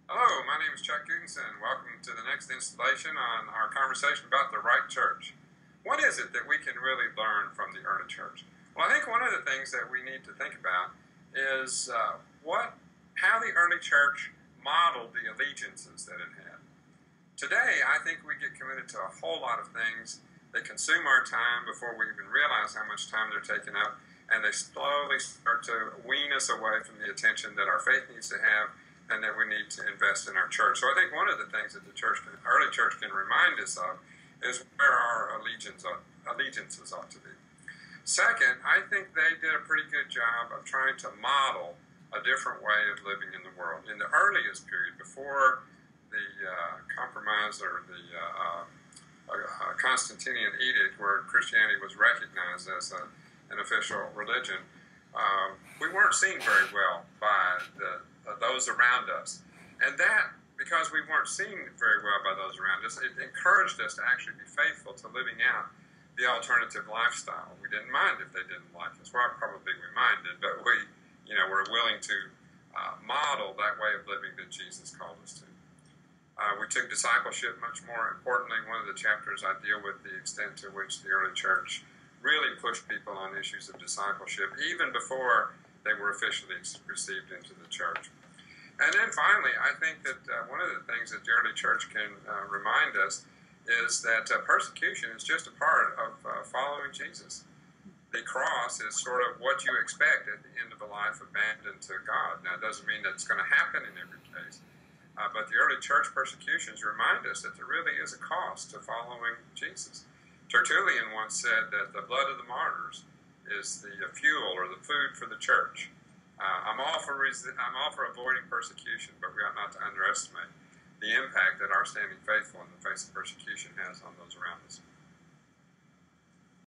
Hello, my name is Chuck Gutenson. Welcome to the next installation on our conversation about the right church. What is it that we can really learn from the early church? Well, I think one of the things that we need to think about is how the early church modeled the allegiances that it had. Today, I think we get committed to a whole lot of things. They consume our time before we even realize how much time they're taking up, and they slowly start to wean us away from the attention that our faith needs to have and that we need to invest in our church. So I think one of the things that the early church can remind us of is where our allegiances ought to be. Second, I think they did a pretty good job of trying to model a different way of living in the world. In the earliest period, before the compromise or the Constantinian edict where Christianity was recognized as an official religion, we weren't seen very well by those around us. And that, because we weren't seen very well by those around us, it encouraged us to actually be faithful to living out the alternative lifestyle. We didn't mind if they didn't like us. Well, probably we minded, but we were willing to model that way of living that Jesus called us to. We took discipleship much more importantly. One of the chapters I deal with the extent to which the early church really pushed people on issues of discipleship, even before they were officially received into the church. And then finally, I think that one of the things that the early church can remind us is that persecution is just a part of following Jesus. The cross is sort of what you expect at the end of a life abandoned to God. Now, it doesn't mean that it's going to happen in every case, but the early church persecutions remind us that there really is a cost to following Jesus. Tertullian once said that the blood of the martyrs is the fuel or the food for the church. I'm all for avoiding persecution, but we ought not to underestimate the impact that our standing faithful in the face of persecution has on those around us.